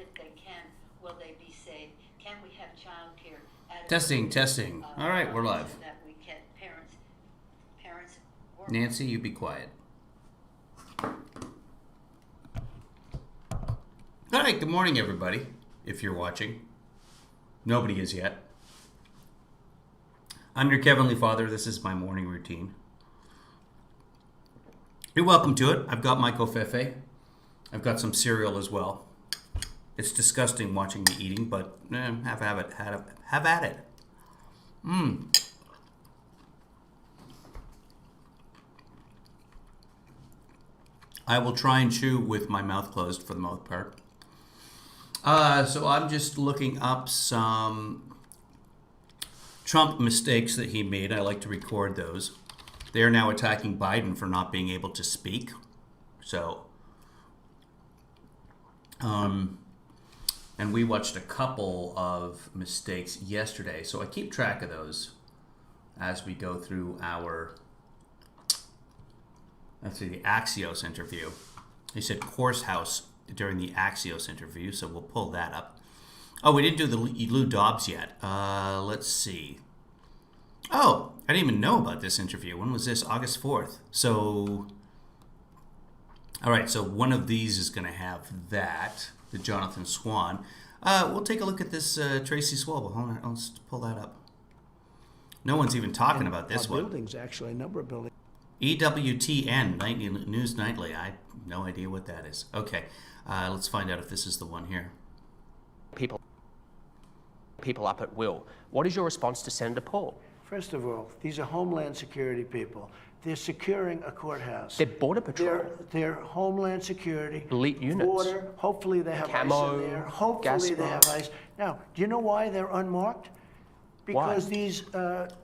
if they can, will they be safe? Can we have childcare? Testing. All right, we're live. So that we can, parents work. Nancy, you be quiet. All right, good morning, everybody, if you're watching. Nobody is yet. I'm your Heavenly Father. This is my morning routine. You're welcome to it. I've got my Covfefe. I've got some cereal as well. It's disgusting watching me eating, but have at it. I will try and chew with my mouth closed for the most part. So I'm just looking up some Trump mistakes that he made. I like to record those. They are now attacking Biden for not being able to speak. So, and we watched a couple of mistakes yesterday. So I keep track of those as we go through our, let's see, the Axios interview. He said course house during the Axios interview, so we'll pull that up. Oh, we didn't do the Lou Dobbs yet. Let's see. Oh, I didn't even know about this interview. When was this? August 4th. So, all right, so one of these is going to have that, the Jonathan Swan. We'll take a look at this Tracy Swalwell. Hold on, let's pull that up. No one's even talking about this one. Buildings, actually, a number of buildings. EWTN, News Nightly. I have no idea what that is. Okay, let's find out if this is the one here. People up at will. What is your response to Senator Paul? First of all, these are Homeland Security people. They're securing a courthouse. They're Border Patrol. They're Homeland Security. Elite units. Border. Hopefully they have Camo, ICE in there. Hopefully they have gas ICE. Now, do you know why they're unmarked? Because these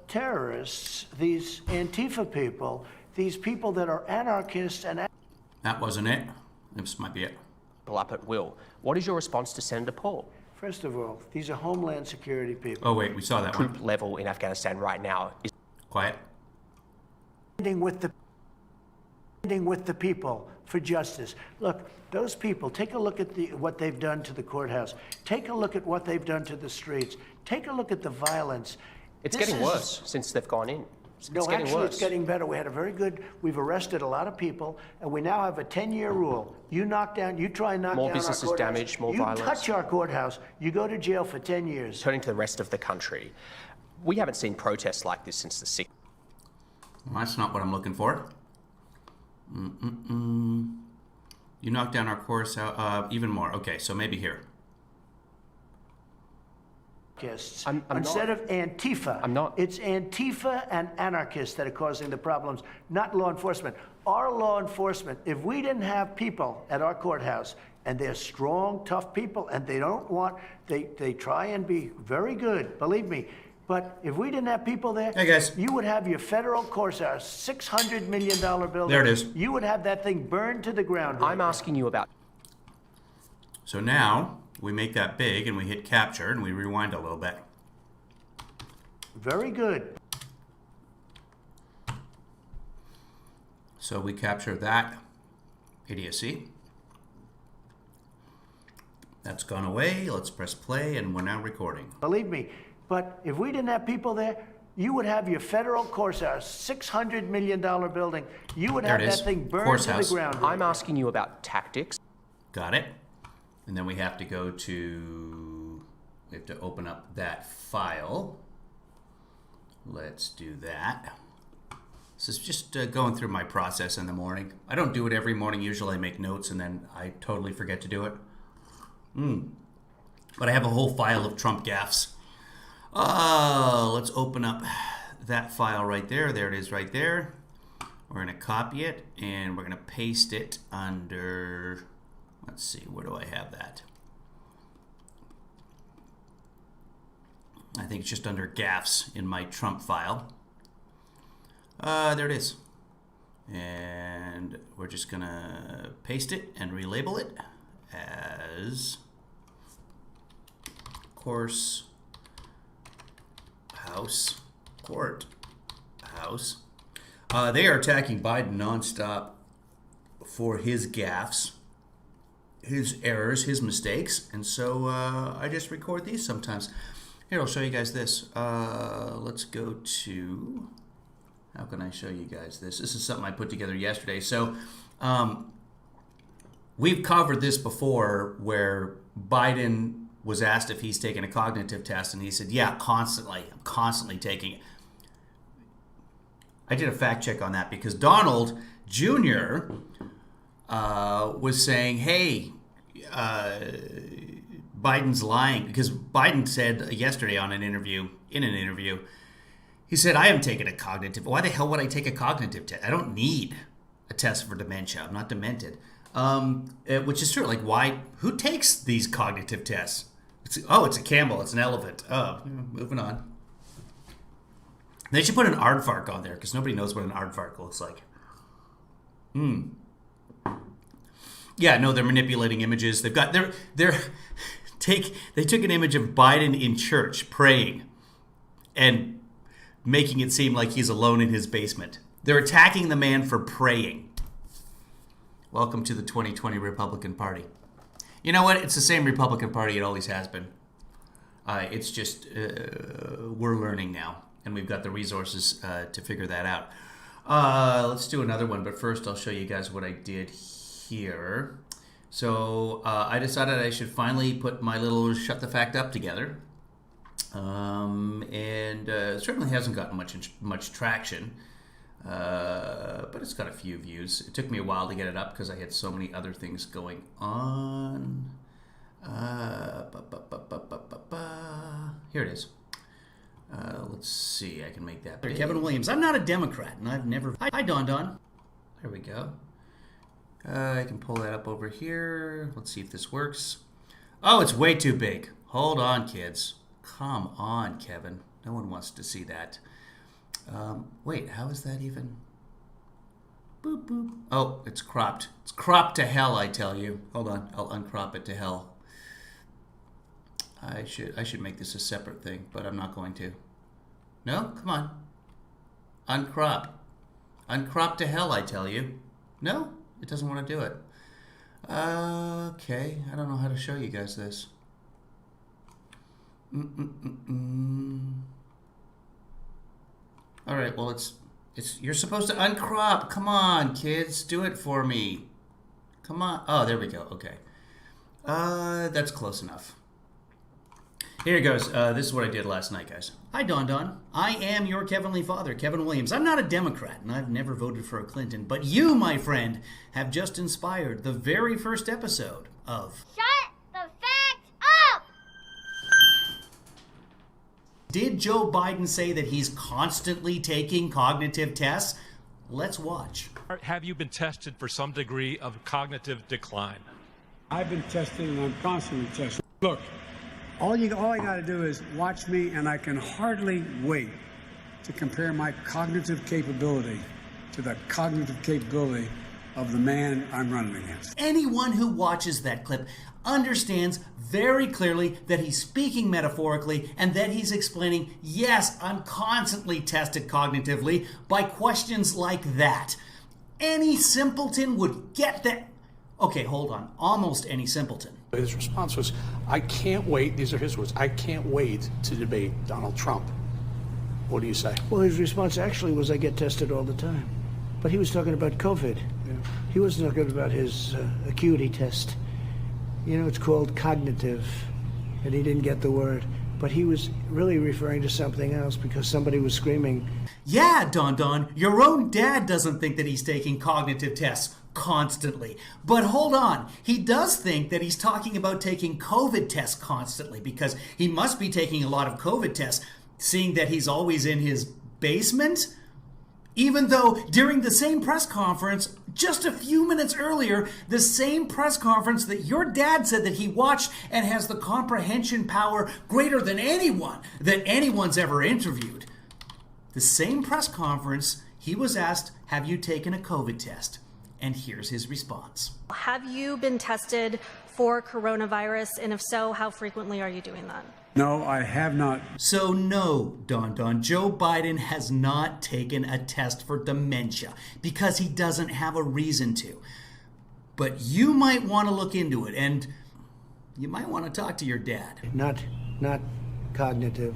terrorists, these Antifa people, these people that are anarchists and... That wasn't it. This might be it. People up at will. What is your response to Senator Paul? First of all, these are Homeland Security people. Oh, wait, we saw that Troop one. level in Afghanistan right now is Quiet. Standing with the people for justice. Look, those people, take a look at what they've done to the courthouse. Take a look at what they've done to the streets. Take a look at the violence. It's getting worse since they've gone in. No, actually, it's getting better. We had a very good, we've arrested a lot of people, and we now have a 10-year rule. You try and knock down our courthouse. More businesses damaged, more violence. You touch our courthouse, you go to jail for 10 years. Turning to the rest of the country, we haven't seen protests like this since the 60s. Well, that's not what I'm looking for. You knocked down our course out even more. Okay, so maybe here. I'm Instead not. of Antifa, I'm not. It's Antifa and anarchists that are causing the problems, not law enforcement. Our law enforcement, if we didn't have people at our courthouse, and they're strong, tough people, and they don't want, they try and be very good, believe me. But if we didn't have people there, hey guys, you would have your federal courthouse, $600 million building. There it is. You would have that thing burned to the ground. I'm asking you about... So now we make that big and we hit capture and we rewind a little bit. Very good. So we capture that idiocy. That's gone away. Let's press play and we're now recording. Believe me. But if we didn't have people there, you would have your federal courthouse, $600 million building. You would have that thing burned to the ground. I'm asking you about tactics. Got it. And then we have to go to, we have to open up that file. Let's do that. This is just going through my process in the morning. I don't do it every morning. Usually I make notes and then I totally forget to do it. But I have a whole file of Trump gaffes. Let's open up that file right there. There it is right there. We're going to copy it and we're going to paste it under, let's see, where do I have that? I think it's just under gaffes in my Trump file. There it is. And we're just going to paste it and relabel it as course house courthouse. They are attacking Biden nonstop for his gaffes. his errors, his mistakes, and so I just record these sometimes. Here, I'll show you guys this. Let's go to, how can I show you guys this? This is something I put together yesterday. So we've covered this before where Biden was asked if he's taken a cognitive test, and he said, yeah, constantly. I'm constantly taking it. I did a fact check on that because Donald Jr. Was saying, hey, Biden's lying, because Biden said yesterday in an interview, he said, I haven't taken a cognitive. Why the hell would I take a cognitive test? I don't need a test for dementia. I'm not demented. Which is true. Like, why? Who takes these cognitive tests? It's a camel. It's an elephant. Oh, moving on. They should put an aardvark on there because nobody knows what an aardvark looks like. Yeah, no, they're manipulating images. They took an image of Biden in church praying and making it seem like he's alone in his basement. They're attacking the man for praying. Welcome to the 2020 Republican Party. You know what? It's the same Republican Party it always has been. It's just we're learning now, and we've got the resources to figure that out. Let's do another one, but first I'll show you guys what I did here. So I decided I should finally put my little Shut the Fact Up together. It certainly hasn't gotten much traction, but it's got a few views. It took me a while to get it up because I had so many other things going on. Here it is. Let's see, I can make that big. Kevin Williams. I'm not a Democrat, and I've never... Hi, Don. There we go. I can pull that up over here. Let's see if this works. Oh, it's way too big. Hold on, kids. Come on, Kevin. No one wants to see that. Wait, how is that even? Boop, boop. Oh, it's cropped. It's cropped to hell, I tell you. Hold on, I'll uncrop it to hell. I should make this a separate thing, but I'm not going to. No? Come on. Uncrop. Uncrop to hell, I tell you. No? It doesn't want to do it. Okay, I don't know how to show you guys this. All right, well, you're supposed to uncrop. Come on, kids, do it for me. Come on. Oh, there we go. Okay. That's close enough. Here it goes. This is what I did last night, guys. Hi, Don. I am your Kevinly father, Kevin Williams. I'm not a Democrat, and I've never voted for a Clinton, but you, my friend, have just inspired the very first episode of... Shut the fact up! Did Joe Biden say that he's constantly taking cognitive tests? Let's watch. Have you been tested for some degree of cognitive decline? I've been tested and I'm constantly tested. Look, all I got to do is watch me, and I can hardly wait to compare my cognitive capability to the cognitive capability of the man I'm running against. Anyone who watches that clip understands very clearly that he's speaking metaphorically and that he's explaining, yes, I'm constantly tested cognitively by questions like that. Any simpleton would get that. Okay, hold on. Almost any simpleton. His response was, I can't wait, these are his words, I can't wait to debate Donald Trump. What do you say? Well, his response actually was, I get tested all the time. But he was talking about COVID. Yeah. He wasn't talking about his acuity test. You know, it's called cognitive, and he didn't get the word. But he was really referring to something else because somebody was screaming. Yeah, Don, your own dad doesn't think that he's taking cognitive tests constantly. But hold on, he does think that he's talking about taking COVID tests constantly because he must be taking a lot of COVID tests, seeing that he's always in his basement. Even though during the same press conference, just a few minutes earlier, the same press conference that your dad said that he watched and has the comprehension power greater than anyone's ever interviewed. The same press conference, he was asked, have you taken a COVID test? And here's his response. Have you been tested for coronavirus? And if so, how frequently are you doing that? No, I have not. So no, Don, Joe Biden has not taken a test for dementia because he doesn't have a reason to. but you might want to look into it, and you might want to talk to your dad. Not cognitive.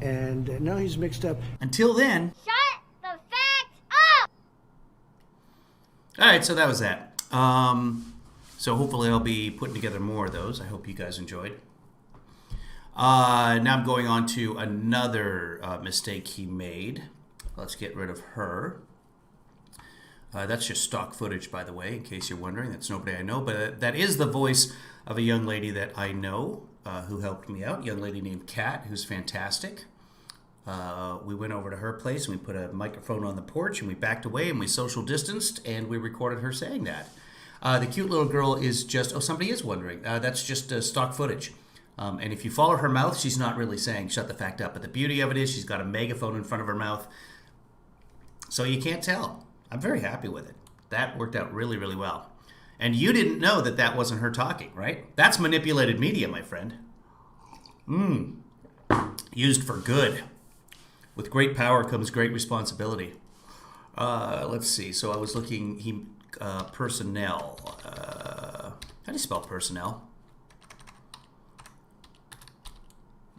And now he's mixed up. Until then. Shut the facts up! All right, so that was that. So hopefully I'll be putting together more of those. I hope you guys enjoyed. Now I'm going on to another mistake he made. Let's get rid of her. That's just stock footage, by the way, in case you're wondering. That's nobody I know, but that is the voice of a young lady that I know who helped me out, a young lady named Kat, who's fantastic. We went over to her place, and we put a microphone on the porch, and we backed away, and we social distanced, and we recorded her saying that. The cute little girl is just, oh, somebody is wondering. That's just stock footage. And if you follow her mouth, she's not really saying shut the fact up. But the beauty of it is she's got a megaphone in front of her mouth, so you can't tell. I'm very happy with it. That worked out really, really well. And you didn't know that that wasn't her talking, right? That's manipulated media, my friend. Used for good. With great power comes great responsibility. Let's see. So I was looking, personnel. How do you spell personnel?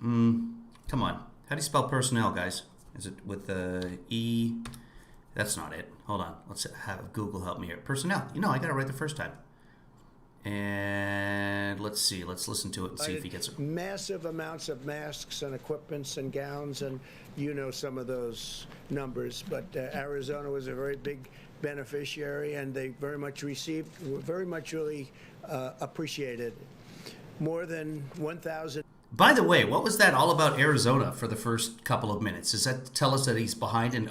Come on. How do you spell personnel, guys? Is it with the E? That's not it. Hold on. Let's have Google help me here. Personnel. You know, I got it right the first time. And let's see. Let's listen to it and see if he gets it. Massive amounts of masks and equipments and gowns, and you know some of those numbers. But Arizona was a very big beneficiary, and they very much received, very much really appreciated. More than 1,000. By the way, what was that all about Arizona for the first couple of minutes? Does that tell us that he's behind in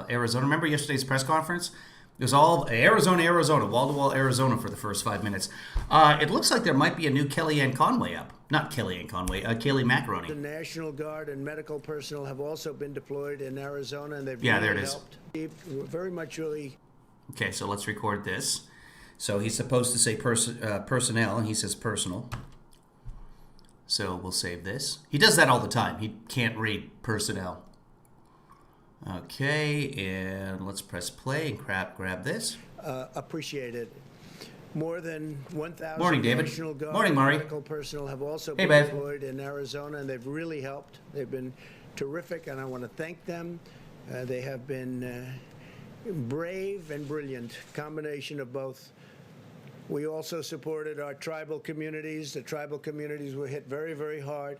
Arizona? Remember yesterday's press conference? It was all Arizona, wall-to-wall Arizona for the first 5 minutes. It looks like there might be a new Kellyanne Conway up. Not Kellyanne Conway, Kayleigh Macaroni. The National Guard and medical personnel have also been deployed in Arizona, and they've there it is. helped. Very much really. Okay, so let's record this. So he's supposed to say personnel, and he says personal. So we'll save this. He does that all the time. He can't read personnel. Okay, and let's press play and grab this. Appreciated. More than 1,000 Morning, David. National Guard Morning, Maury. medical personnel have also Hey, been babe. deployed in Arizona, and they've really helped. They've been terrific, and I want to thank them. They have been brave and brilliant, combination of both. We also supported our tribal communities. The tribal communities were hit very, very hard.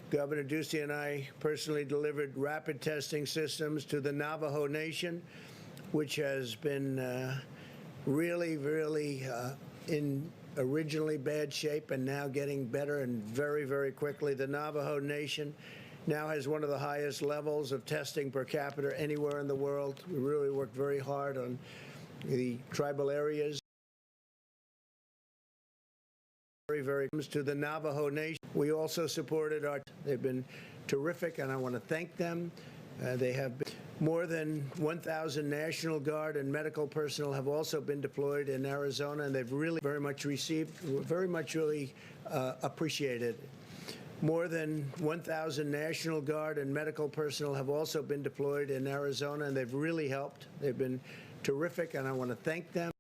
Governor Ducey and I personally delivered rapid testing systems to the Navajo Nation, which has been really, really in originally bad shape and now getting better and very, very quickly. The Navajo Nation now has one of the highest levels of testing per capita anywhere in the world. We really worked very hard on the tribal areas. Very to the Navajo Nation. We also supported they've been terrific, and I want to thank them. They have been more than 1,000 National Guard and medical personnel have also been deployed in Arizona, and they've really very much received, very much really appreciated. More than 1,000 National Guard and medical personnel have also been deployed in Arizona, and they've really helped. They've been terrific, and I want to thank them.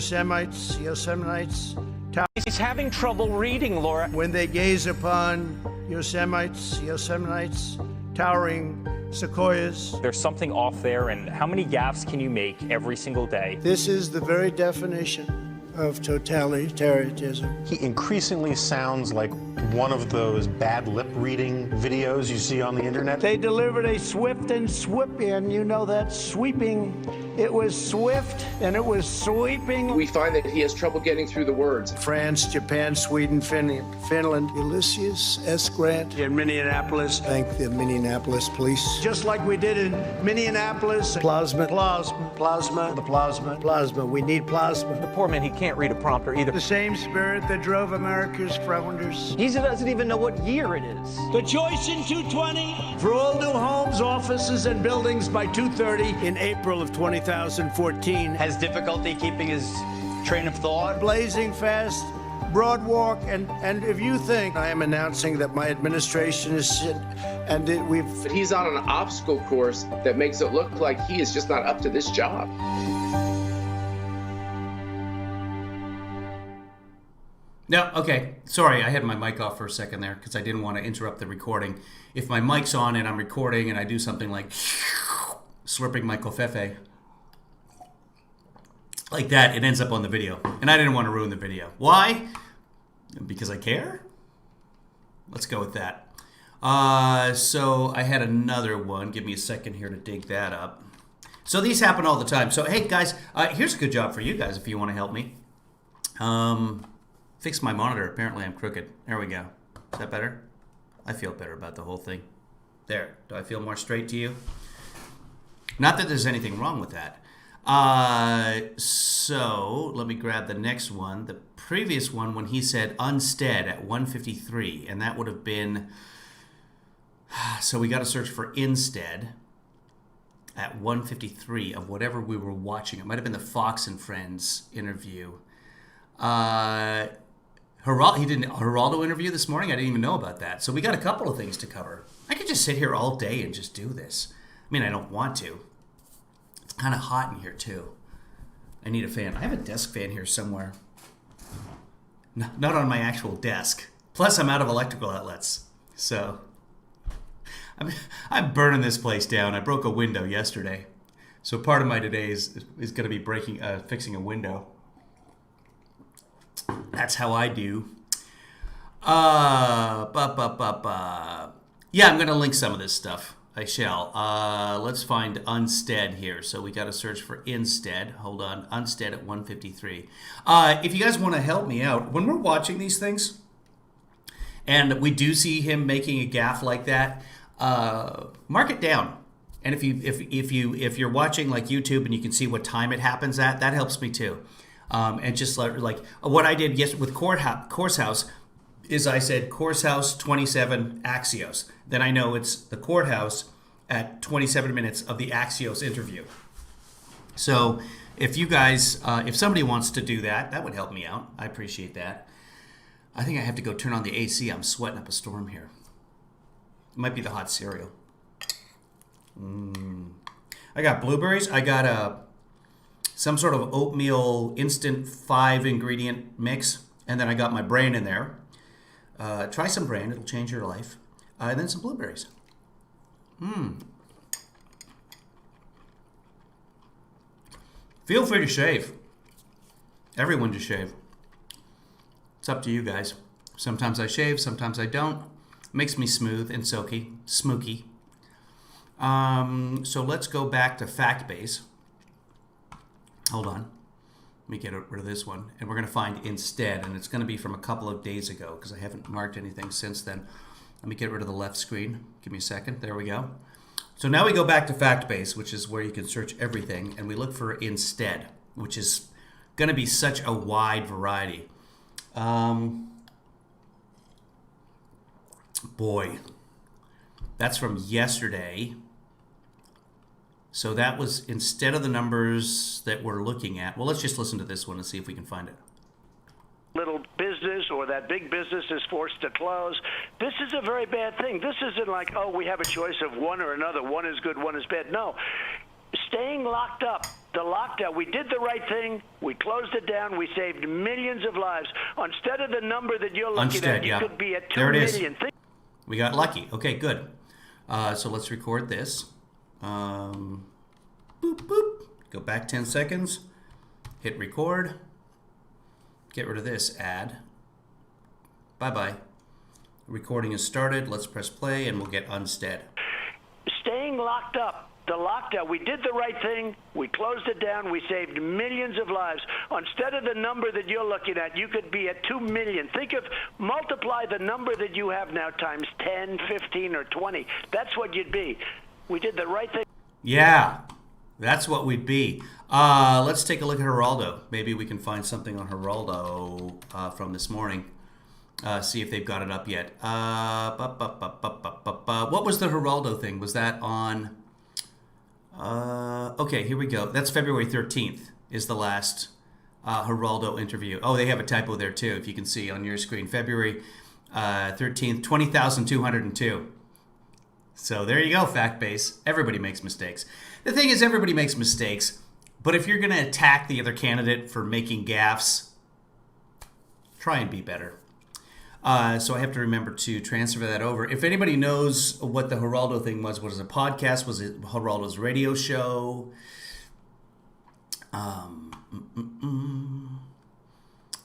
Semites, Yosemite He's having trouble reading, Laura. When they gaze upon Yosemite's, towering sequoias. There's something off there, and how many gaffes can you make every single day? This is the very definition of totalitarianism. He increasingly sounds like one of those bad lip reading videos you see on the internet. They delivered a swift and sweeping, you know that, sweeping. It was swift and it was sweeping. We find that he has trouble getting through the words. France, Japan, Sweden, Finland. Ulysses S. Grant in Minneapolis. Thank the Minneapolis police. Just like we did in Minneapolis. Plasma. We need plasma. The poor man, he can't read a prompter either. The same spirit that drove America's founders. He doesn't even know what year it is. The choice in 220 for all new homes, offices, and buildings by 230 in April of 2014. Has difficulty keeping his train of thought. Blazing fast, broad walk, and if you think I am announcing that my administration is But he's on an obstacle course that makes it look like he is just not up to this job. No, okay. Sorry, I had my mic off for a second there because I didn't want to interrupt the recording. If my mic's on and I'm recording and I do something like slurping my Covfefe, like that, it ends up on the video. And I didn't want to ruin the video. Why? Because I care? Let's go with that. So I had another one. Give me a second here to dig that up. So these happen all the time. So, hey, guys, here's a good job for you guys if you want to help me. Fix my monitor. Apparently I'm crooked. There we go. Is that better? I feel better about the whole thing. There. Do I feel more straight to you? Not that there's anything wrong with that. So let me grab the next one. The previous one when he said Unstead at 153, and that would have been, so we got to search for Instead at 153 of whatever we were watching. It might have been the Fox and Friends interview. He did a Geraldo interview this morning. I didn't even know about that. So we got a couple of things to cover. I could just sit here all day and just do this. I mean, I don't want to. It's kind of hot in here, too. I need a fan. I have a desk fan here somewhere. No, not on my actual desk. Plus, I'm out of electrical outlets. So, I'm burning this place down. I broke a window yesterday. So part of my today is going to be fixing a window. That's how I do. Yeah, I'm going to link some of this stuff. I shall. Let's find Unstead here. So we got to search for Instead. Hold on. Unstead at 153. If you guys want to help me out, when we're watching these things, and we do see him making a gaffe like that, mark it down. And if you're watching like YouTube and you can see what time it happens at, that helps me too. And just like what I did with Course House is I said Course House 27 Axios. Then I know it's the courthouse at 27 minutes of the Axios interview. So if you guys, if somebody wants to do that, that would help me out. I appreciate that. I think I have to go turn on the AC. I'm sweating up a storm here. It might be the hot cereal. I got blueberries. I got some sort of oatmeal instant 5-ingredient mix. And then I got my brain in there. Try some brain. It'll change your life. And then some blueberries. Feel free to shave. Everyone to shave. It's up to you guys. Sometimes I shave, sometimes I don't. Makes me smooth and smoky. So let's go back to fact base. Hold on. Let me get rid of this one. And we're going to find Instead. And it's going to be from a couple of days ago because I haven't marked anything since then. Let me get rid of the left screen. Give me a second. There we go. So now we go back to fact base, which is where you can search everything. And we look for Instead, which is going to be such a wide variety. Boy, that's from yesterday. So that was instead of the numbers that we're looking at. Well, let's just listen to this one and see if we can find it. Little business or that big business is forced to close. This is a very bad thing. This isn't like, oh, we have a choice of one or another. One is good, one is bad. No. Staying locked up The lockdown, we did the right thing. We closed it down. We saved millions of lives. Instead of the number that you're looking at, you could be at 2 million. We got lucky. Okay, good. So let's record this. Boop, boop. Go back 10 seconds. Hit record. Get rid of this ad. Bye-bye. Recording is started. Let's press play, and we'll get unstead. Staying locked up. The lockdown, we did the right thing. We closed it down. We saved millions of lives. Instead of the number that you're looking at, you could be at 2 million. Multiply the number that you have now times 10, 15, or 20. That's what you'd be. We did the right thing. Yeah, that's what we'd be. Let's take a look at Geraldo. Maybe we can find something on Geraldo from this morning. See if they've got it up yet. What was the Geraldo thing? Was that on... okay, here we go. That's February 13th is the last Geraldo interview. Oh, they have a typo there too, if you can see on your screen. February 13th, 20,202. So there you go, fact base. Everybody makes mistakes. The thing is, everybody makes mistakes, but if you're going to attack the other candidate for making gaffes, try and be better. So I have to remember to transfer that over. If anybody knows what the Geraldo thing was it a podcast? Was it Geraldo's radio show?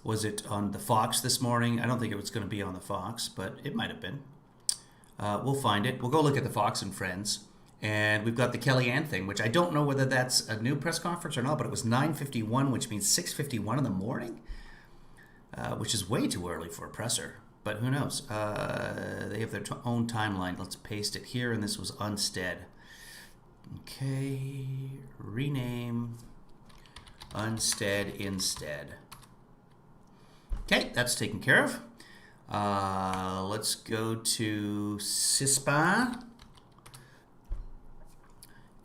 Was it on the Fox this morning? I don't think it was going to be on the Fox, but it might have been. We'll find it. We'll go look at the Fox and Friends. And we've got the Kellyanne thing, which I don't know whether that's a new press conference or not, but it was 9:51, which means 6:51 in the morning, which is way too early for a presser. But who knows? They have their own timeline. Let's paste it here, and this was Unstead. Okay, rename Unstead instead. Okay, that's taken care of. Let's go to CISPA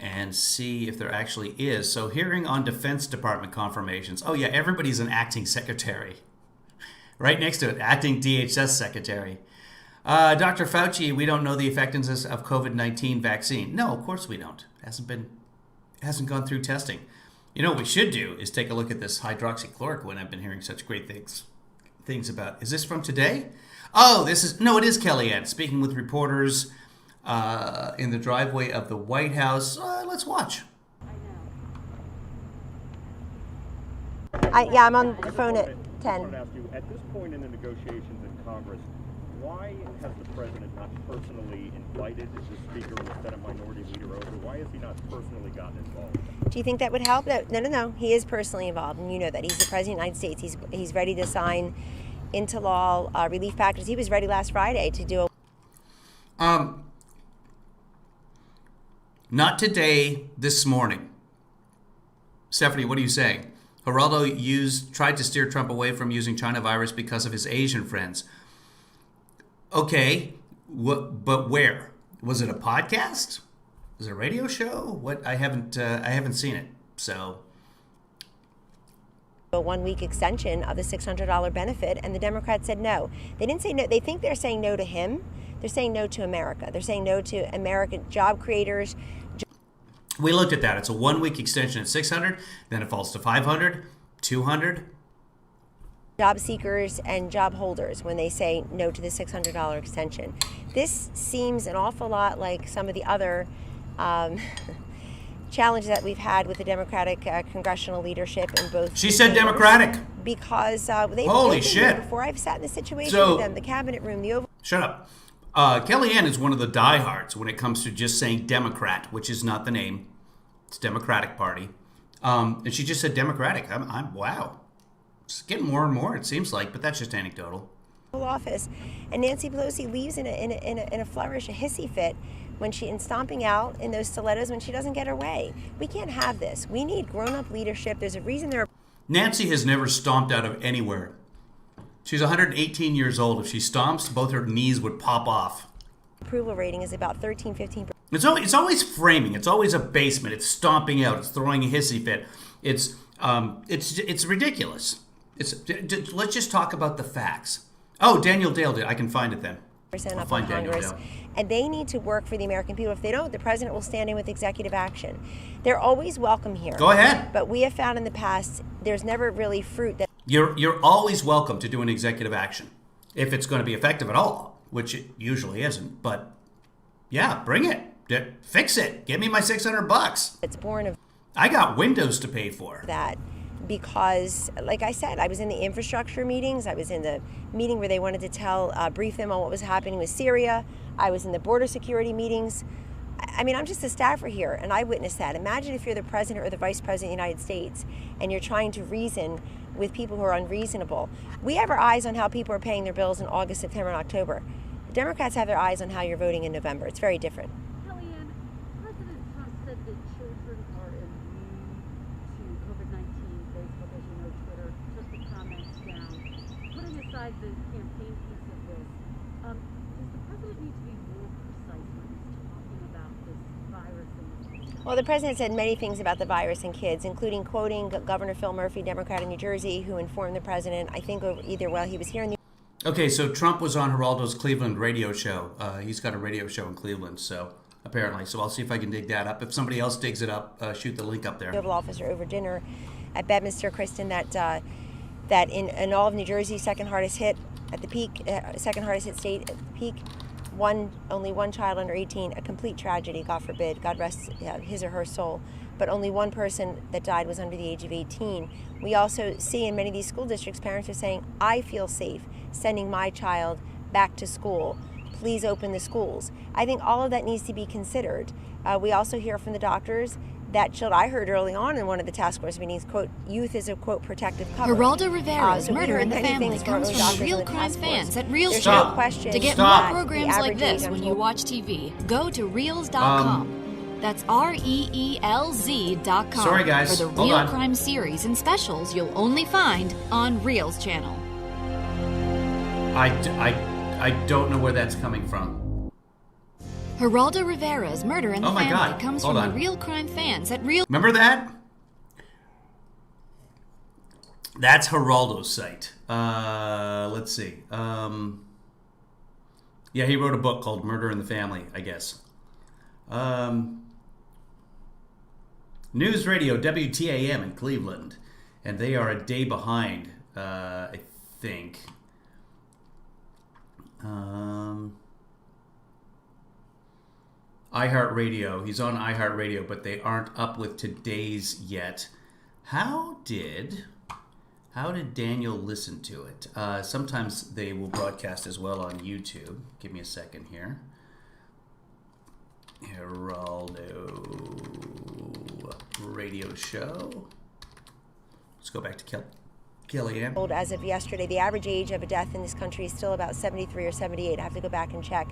and see if there actually is. So hearing on Defense Department confirmations. Oh yeah, everybody's an acting secretary. Right next to it, acting DHS secretary. Dr. Fauci, we don't know the effectiveness of COVID-19 vaccine. No, of course we don't. It hasn't gone through testing. You know what we should do is take a look at this hydroxychloroquine I've been hearing such great things about. Is this from today? Oh, it is Kellyanne speaking with reporters in the driveway of the White House. Let's watch. I'm on the phone at 10. I wanted to ask you, at this point in the negotiations in Congress, why has the president not personally invited the Speaker and the Senate Minority Leader over? Why has he not personally gotten involved? Do you think that would help? No. He is personally involved, and you know that. He's the President of the United States. He's ready to sign into law relief packages. He was ready last Friday to do a... Not today, this morning. Stephanie, what are you saying? Geraldo tried to steer Trump away from using China virus because of his Asian friends. Okay, but where? Was it a podcast? Was it a radio show? What? I haven't seen it. So a 1-week extension of the $600 benefit, and the Democrats said no. They didn't say no. They think they're saying no to him. They're saying no to America. They're saying no to American job creators. We looked at that. It's a 1-week extension at $600, then it falls to $500, $200. Job seekers and job holders when they say no to the $600 extension. This seems an awful lot like some of the other challenges that we've had with the Democratic congressional leadership in both. She said Democratic. Because they've holy been shit. Before I've sat in this situation with them, the cabinet room, the Oval. Shut up. Kellyanne is one of the diehards when it comes to just saying Democrat, which is not the name. It's Democratic Party. And she just said Democratic. I'm wow. It's getting more and more, it seems like, but that's just anecdotal. Office, and Nancy Pelosi leaves in a flourish, a hissy fit, and stomping out in those stilettos when she doesn't get her way. We can't have this. We need grown-up leadership. There's a reason there. Nancy has never stomped out of anywhere. She's 118 years old. If she stomps, both her knees would pop off. Approval rating is about 13-15%. It's always framing. It's always abasement. It's stomping out. It's throwing a hissy fit. It's ridiculous. Let's just talk about the facts. Oh, Daniel Dale did. I can find it then. up in Congress, and they need to work for the American people. If they don't, the president will stand in with executive action. They're always welcome here. Go ahead. But we have found in the past there's never really fruit that. You're always welcome to do an executive action if it's going to be effective at all, which it usually isn't. But yeah, bring it. Fix it. Give me my $600. It's born of. I got windows to pay for. That because, like I said, I was in the infrastructure meetings. I was in the meeting where they wanted to brief them on what was happening with Syria. I was in the border security meetings. I mean, I'm just a staffer here, and I witnessed that. Imagine if you're the president or the vice president of the United States, and you're trying to reason with people who are unreasonable. We have our eyes on how people are paying their bills in August, September, and October. The Democrats have their eyes on how you're voting in November. It's very different. Kellyanne, President Trump said that children are immune to COVID-19. Facebook, as you know, Twitter took the comments down. Putting aside the campaign piece of this, does the president need to be more precise when he's talking about this virus and Well, the president said many things about the virus and kids, including quoting Governor Phil Murphy, Democrat in New Jersey, who informed the president, I think either while he was here in the. Okay, so Trump was on Geraldo's Cleveland radio show. He's got a radio show in Cleveland, so apparently. So I'll see if I can dig that up. If somebody else digs it up, shoot the link up there. Oval officer over dinner at Bedminster, Kristen, that in all of New Jersey, second hardest hit at the peak, second hardest hit state at the peak. Only one child under 18, a complete tragedy, God forbid, God rest his or her soul. But only one person that died was under the age of 18. We also see in many of these school districts, parents are saying, I feel safe sending my child back to school. Please open the schools. I think all of that needs to be considered. We also hear from the doctors that I heard early on in one of the task force meetings, quote, youth is a, quote, protective cover. Geraldo Rivera's so Murder in the Family comes from the real crime fans at Reelz Channel. To get more programs like this when you watch TV, go to Reelz.com. That's REELZ.com. Sorry, guys. For the real crime series and specials you'll only find on Reelz Channel. I don't know where that's coming from. Geraldo Rivera's Murder in the Family comes Hold from on. the real crime fans at Real. Remember that? That's Geraldo's site. Let's see. Yeah, he wrote a book called Murder in the Family, I guess. News Radio WTAM in Cleveland. And they are a day behind, I think. iHeartRadio. He's on iHeartRadio, but they aren't up with today's yet. How did Daniel listen to it? Sometimes they will broadcast as well on YouTube. Give me a second here. Geraldo radio show. Let's go back to Kellyanne. As of yesterday, the average age of a death in this country is still about 73 or 78. I have to go back and check.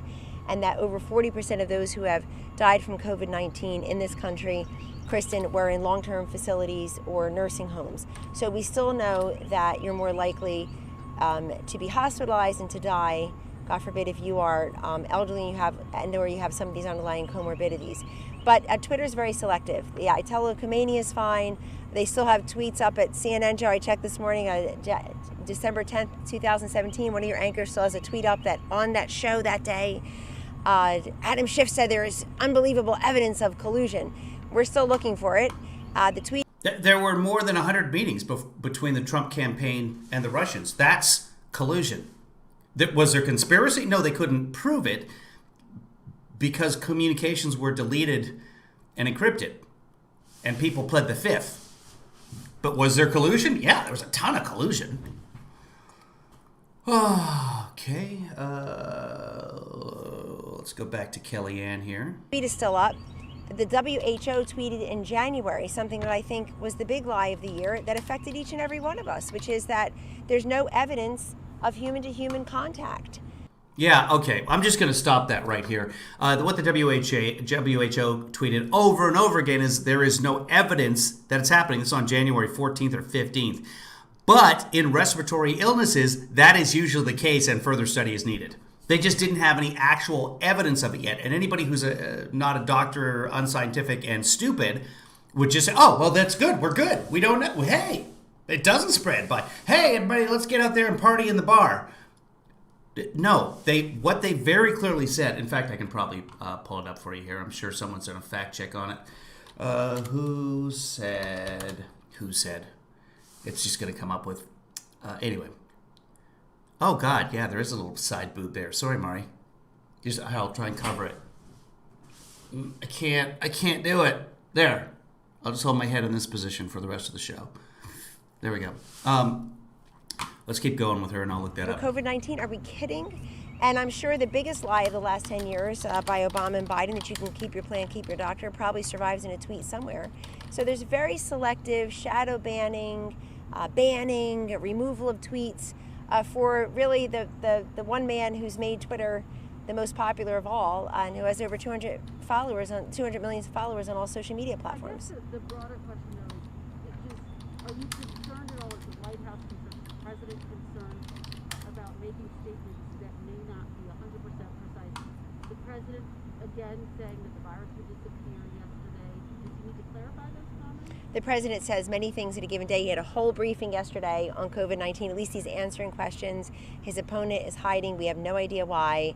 And that over 40% of those who have died from COVID-19 in this country, Kristen, were in long-term facilities or nursing homes. So we still know that you're more likely to be hospitalized and to die, God forbid, if you are elderly or you have some of these underlying comorbidities. But Twitter is very selective. Yeah, Italo-Khomeini is fine. They still have tweets up at CNN. Joe, I checked this morning, December 10th, 2017. One of your anchors still has a tweet up that on that show that day, Adam Schiff said there is unbelievable evidence of collusion. We're still looking for it. The tweet. There were more than 100 meetings between the Trump campaign and the Russians. That's collusion. Was there conspiracy? No, they couldn't prove it because communications were deleted and encrypted, and people pled the fifth. But was there collusion? Yeah, there was a ton of collusion. Okay, let's go back to Kellyanne here. Tweet is still up. The WHO tweeted in January something that I think was the big lie of the year that affected each and every one of us, which is that there's no evidence of human-to-human contact. Yeah, okay. I'm just going to stop that right here. What the WHO tweeted over and over again is there is no evidence that it's happening. It's on January 14th or 15th. But in respiratory illnesses, that is usually the case and further study is needed. They just didn't have any actual evidence of it yet. And anybody who's not a doctor, unscientific, and stupid would just say, oh, well, that's good. We're good. We don't know. Hey, it doesn't spread. But, hey, everybody, let's get out there and party in the bar. No, what they very clearly said. In fact, I can probably pull it up for you here. I'm sure someone's done a fact check on it. Who said? It's just going to come up with. Anyway. Oh God, yeah, there is a little side boob there. Sorry, Mari. I'll try and cover it. I can't do it. There. I'll just hold my head in this position for the rest of the show. There we go. Let's keep going with her, and I'll look that up. COVID-19, are we kidding? And I'm sure the biggest lie of the last 10 years by Obama and Biden, that you can keep your plan, keep your doctor, probably survives in a tweet somewhere. So there's very selective shadow banning, removal of tweets for really the one man who's made Twitter the most popular of all, and who has over 200 million followers on all social media platforms. I guess the broader question, though, is just, are you concerned at all, as the White House concerned, the President concerned about making statements that may not be 100% precise? The President, again, saying that the virus would disappear yesterday. Does he need to clarify those comments? The President says many things at a given day. He had a whole briefing yesterday on COVID-19. At least he's answering questions. His opponent is hiding. We have no idea why.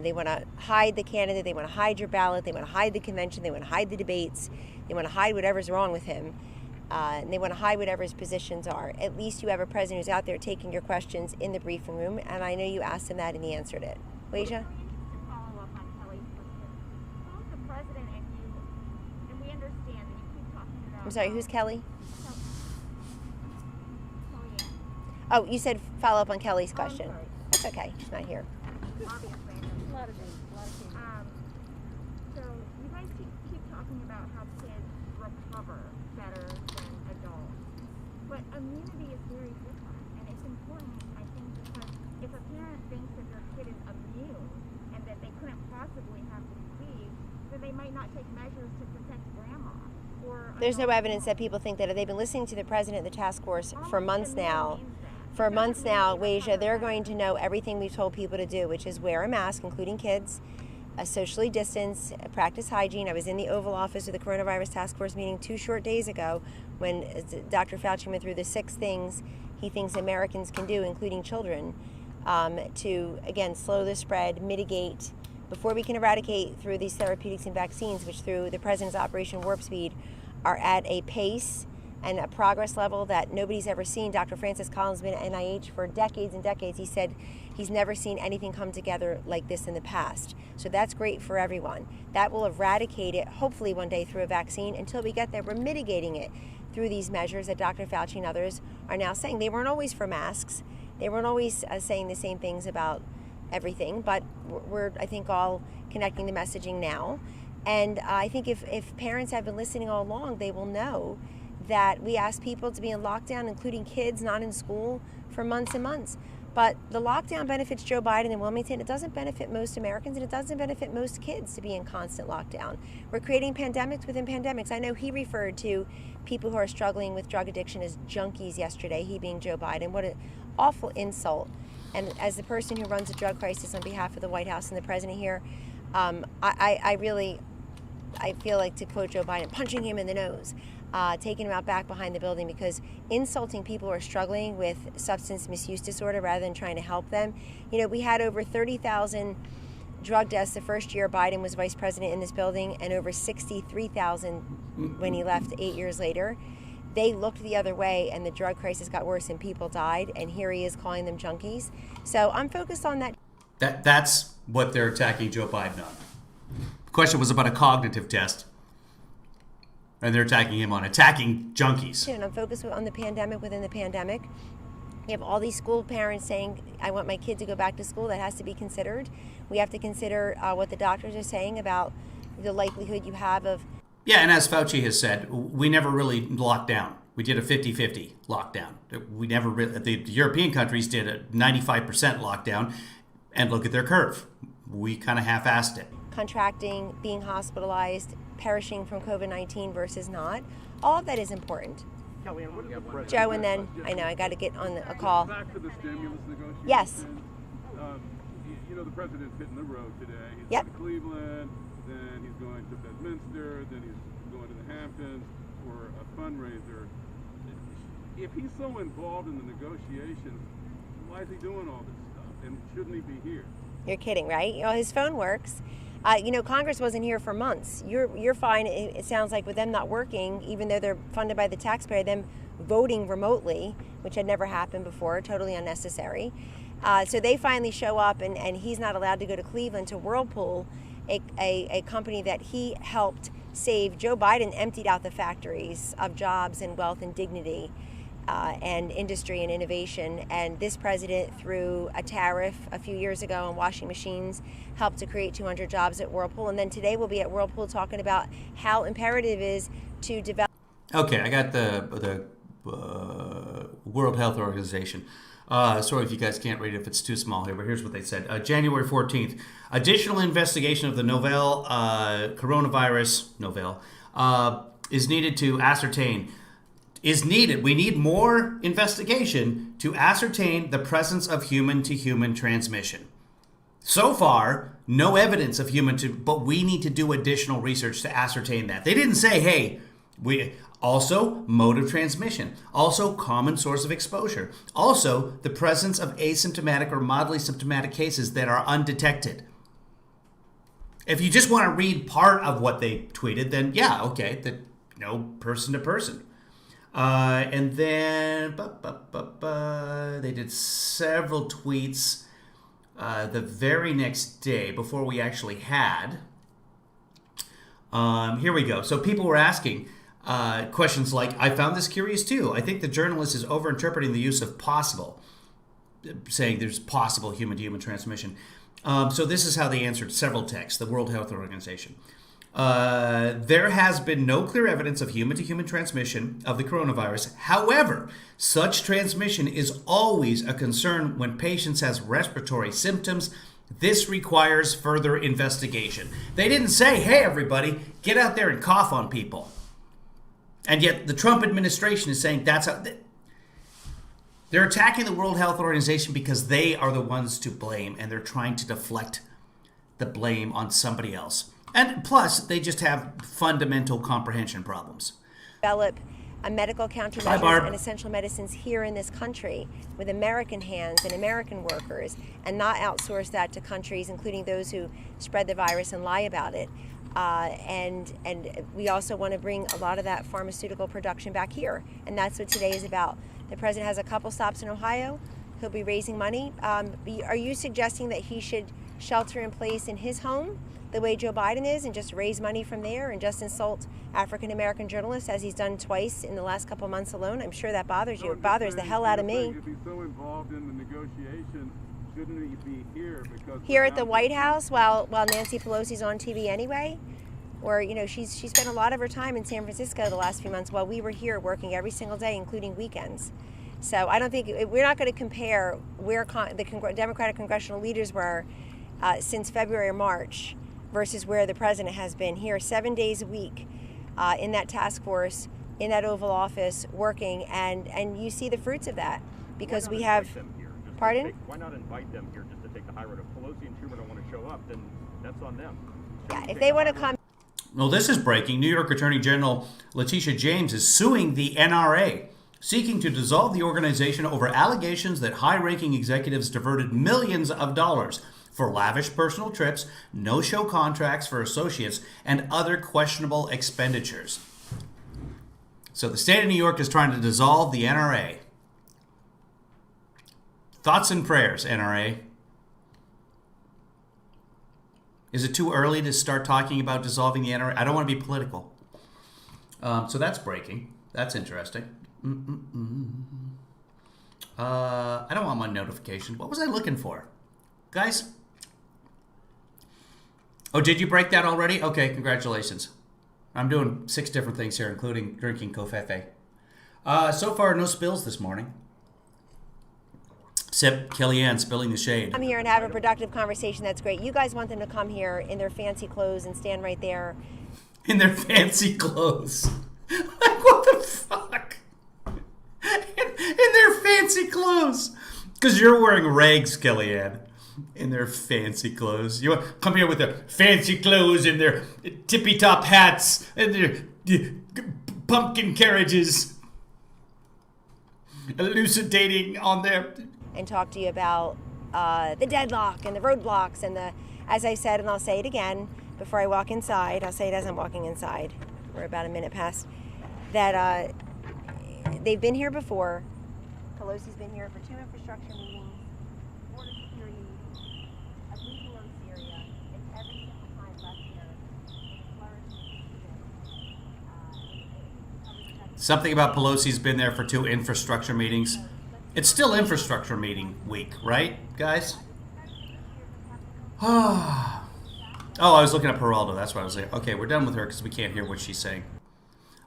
They want to hide the candidate. They want to hide your ballot. They want to hide the convention. They want to hide the debates. They want to hide whatever's wrong with him. And they want to hide whatever his positions are. At least you have a president who's out there taking your questions in the briefing room. And I know you asked him that and he answered it. Wasia? I'm sorry, who's Kelly? Oh, you said follow up on Kelly's question. That's okay, she's not here. So you guys keep talking about how kids recover better than adults, but immunity is very different, and it's important, I think, because if a parent thinks that their kid is immune and that they couldn't possibly have the disease, then they might not take measures to protect grandma. There's no evidence that people think that. They've been listening to the president of the task force for months now. For months now, Wasia, they're going to know everything we've told people to do, which is wear a mask, including kids, socially distance, practice hygiene. I was in the Oval Office of the Coronavirus Task Force meeting 2 short days ago when Dr. Fauci went through the 6 things he thinks Americans can do, including children, to, again, slow the spread, mitigate, before we can eradicate through these therapeutics and vaccines, which through the president's Operation Warp Speed are at a pace and a progress level that nobody's ever seen. Dr. Francis Collins has been at NIH for decades and decades. He said he's never seen anything come together like this in the past. So that's great for everyone. That will eradicate it, hopefully one day through a vaccine. Until we get there, we're mitigating it through these measures that Dr. Fauci and others are now saying. They weren't always for masks. They weren't always saying the same things about everything, but we're, I think, all connecting the messaging now. And I think if parents have been listening all along, they will know that we asked people to be in lockdown, including kids not in school, for months and months. But the lockdown benefits Joe Biden and Wilmington. It doesn't benefit most Americans, and it doesn't benefit most kids to be in constant lockdown. We're creating pandemics within pandemics. I know he referred to people who are struggling with drug addiction as junkies yesterday, he being Joe Biden. What an awful insult. And as the person who runs a drug crisis on behalf of the White House and the president here, I feel like, to quote Joe Biden, punching him in the nose, taking him out back behind the building, because insulting people who are struggling with substance misuse disorder rather than trying to help them. You know, we had over 30,000 drug deaths the first year Biden was vice president in this building, and over 63,000 when he left 8 years later. They looked the other way, and the drug crisis got worse and people died, and here he is calling them junkies. So I'm focused on that. That's what they're attacking Joe Biden on. The question was about a cognitive test, and they're attacking him on attacking junkies. And I'm focused on the pandemic within the pandemic. You have all these school parents saying, I want my kid to go back to school. That has to be considered. We have to consider what the doctors are saying about the likelihood you have of... Yeah, and as Fauci has said, we never really locked down. We did a 50-50 lockdown. We never really, the European countries did a 95% lockdown, and look at their curve. We kind of half-assed it. Contracting, being hospitalized, perishing from COVID-19 versus not. All of that is important. Kellyanne, what is the president? Joe, and then, I know, I got to get on a call. Back to the stimulus negotiations. Yes. You know, the president's hitting the road today. He's Yep. going to Cleveland, then he's going to Bedminster, then he's going to the Hamptons for a fundraiser. If he's so involved in the negotiations, why is he doing all this stuff? and shouldn't he be here? You're kidding, right? You know, his phone works. You know, Congress wasn't here for months. You're fine. It sounds like with them not working, even though they're funded by the taxpayer, them voting remotely, which had never happened before, totally unnecessary. So they finally show up, and he's not allowed to go to Cleveland to Whirlpool, a company that he helped save. Joe Biden emptied out the factories of jobs and wealth and dignity and industry and innovation. And this president, through a tariff a few years ago on washing machines, helped to create 200 jobs at Whirlpool. And then today we'll be at Whirlpool talking about how imperative it is to develop. Okay, I got the World Health Organization. Sorry if you guys can't read it if it's too small here, but here's what they said. January 14th, additional investigation of the novel coronavirus is needed to ascertain. We need more investigation to ascertain the presence of human-to-human transmission. So far, no evidence of but we need to do additional research to ascertain that. They didn't say, hey, also mode of transmission, also common source of exposure, also the presence of asymptomatic or mildly symptomatic cases that are undetected. If you just want to read part of what they tweeted, then yeah, okay, person to person. And then they did several tweets the very next day before we actually had. Here we go. So people were asking questions like, I found this curious too. I think the journalist is overinterpreting the use of possible, saying there's possible human-to-human transmission. So this is how they answered several texts, the World Health Organization. There has been no clear evidence of human-to-human transmission of the coronavirus. However, such transmission is always a concern when patients have respiratory symptoms. This requires further investigation. They didn't say, hey, everybody, get out there and cough on people. And yet the Trump administration is saying that's how... They're attacking the World Health Organization because they are the ones to blame, and they're trying to deflect the blame on somebody else. And plus, they just have fundamental comprehension problems. Develop a medical countermeasures and essential medicines here in this country with American hands and American workers, and not outsource that to countries, including those who spread the virus and lie about it. And we also want to bring a lot of that pharmaceutical production back here, and that's what today is about. The president has a couple stops in Ohio. He'll be raising money. Are you suggesting that he should shelter in place in his home the way Joe Biden is and just raise money from there and just insult African-American journalists as he's done twice in the last couple months alone? I'm sure that bothers you. It bothers the hell out of me. If he's so involved in the negotiation, shouldn't he be here? Because here at the White House while Nancy Pelosi's on TV anyway? Or, you know, she spent a lot of her time in San Francisco the last few months while we were here working every single day, including weekends. So I don't think, we're not going to compare where the Democratic congressional leaders were since February or March versus where the president has been here 7 days a week in that task force, in that Oval Office, working, and you see the fruits of that because we have. Pardon? Why not invite them here just to take the high road? If Pelosi and Schumer don't want to show up, then that's on them. Yeah, if they want to come. Well, this is breaking. New York Attorney General Letitia James is suing the NRA, seeking to dissolve the organization over allegations that high-ranking executives diverted millions of dollars for lavish personal trips, no-show contracts for associates, and other questionable expenditures. So the state of New York is trying to dissolve the NRA. Thoughts and prayers, NRA. Is it too early to start talking about dissolving the NRA? I don't want to be political. So that's breaking. That's interesting. I don't want my notification. What was I looking for? Guys? Oh, did you break that already? Okay, congratulations. I'm doing 6 different things here, including drinking Covfefe. So far, no spills this morning. Except Kellyanne spilling the shade. Come here and have a productive conversation. That's great. You guys want them to come here in their fancy clothes and stand right there. In their fancy clothes. Like, what the fuck? In their fancy clothes. Because you're wearing rags, Kellyanne. In their fancy clothes. You come here with their fancy clothes and their tippy-top hats and their pumpkin carriages. Elucidating on their... And talk to you about the deadlock and the roadblocks and the, as I said, and I'll say it again before I walk inside, I'll say it as I'm walking inside, we're about a minute past, that they've been here before. Pelosi's been here for 2 infrastructure meetings, border security meetings, a meeting on Syria, and every single time left here, it flourished. Something about Pelosi's been there for 2 infrastructure meetings. It's still infrastructure meeting week, right, guys? Oh, I was looking at Geraldo. That's what I was saying. Okay, we're done with her because we can't hear what she's saying.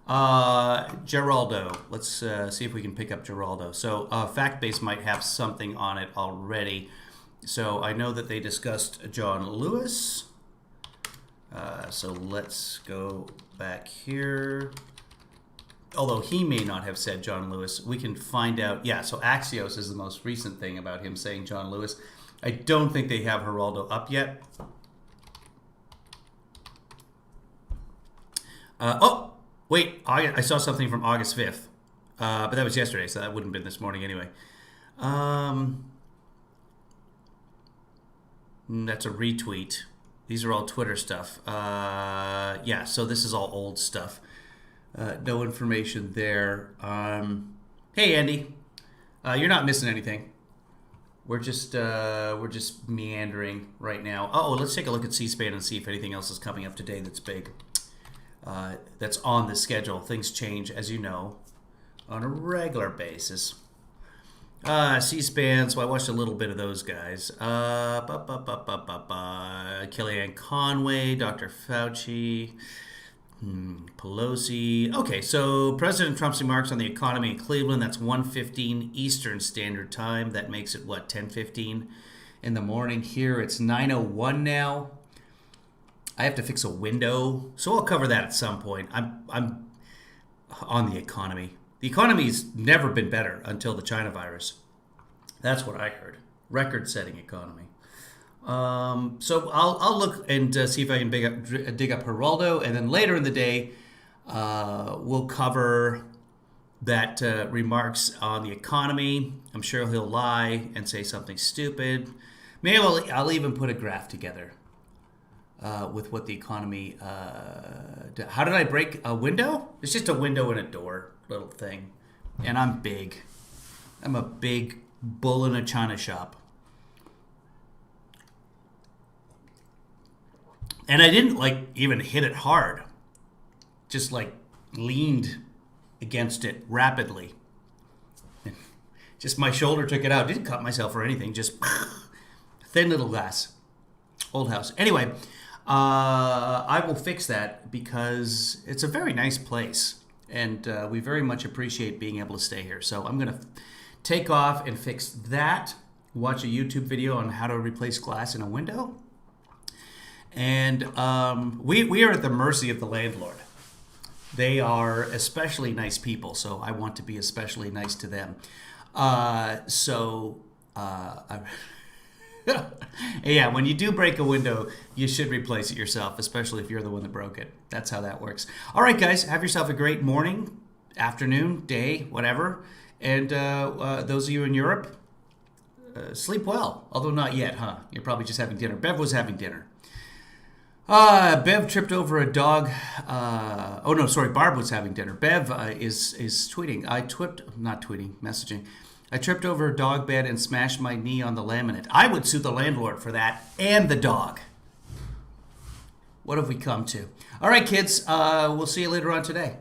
Geraldo. Let's see if we can pick up Geraldo. So Fact-Base might have something on it already. So I know that they discussed John Lewis. So let's go back here. Although he may not have said John Lewis, we can find out. Yeah, so Axios is the most recent thing about him saying John Lewis. I don't think they have Geraldo up yet. Oh, wait, I saw something from August 5th. But that was yesterday, so that wouldn't have been this morning anyway. That's a retweet. These are all Twitter stuff. Yeah, so this is all old stuff. No information there. Hey, Andy. You're not missing anything. We're just meandering right now. Oh, let's take a look at C-SPAN and see if anything else is coming up today that's big. That's on the schedule. Things change, as you know, on a regular basis. C-SPAN, so I watched a little bit of those guys. Kellyanne Conway, Dr. Fauci, Pelosi. Okay, so President Trump's remarks on the economy in Cleveland, that's 1:15 Eastern Standard Time. That makes it, what, 10:15 in the morning here. It's 9:01 now. I have to fix a window, so I'll cover that at some point. I'm on the economy. The economy's never been better until the China virus. That's what I heard. Record-setting economy. So I'll look and see if I can dig up Geraldo, and then later in the day, we'll cover that remarks on the economy. I'm sure he'll lie and say something stupid. Maybe I'll even put a graph together with what the economy. How did I break a window? It's just a window and a door, little thing, and I'm big. I'm a big bull in a china shop. And I didn't even hit it hard. Just leaned against it rapidly. Just my shoulder took it out. Didn't cut myself or anything. Just thin little glass. Old house. Anyway, I will fix that because it's a very nice place. And we very much appreciate being able to stay here. So I'm going to take off and fix that. Watch a YouTube video on how to replace glass in a window. And we are at the mercy of the landlord. They are especially nice people, so I want to be especially nice to them. Yeah, when you do break a window, you should replace it yourself, especially if you're the one that broke it. That's how that works. All right, guys, have yourself a great morning, afternoon, day, whatever. And those of you in Europe, sleep well. Although not yet, huh? You're probably just having dinner. Bev was having dinner. Bev tripped over a dog. Barb was having dinner. Bev is tweeting. Messaging. I tripped over a dog bed and smashed my knee on the laminate. I would sue the landlord for that and the dog. What have we come to? All right, kids. We'll see you later on today.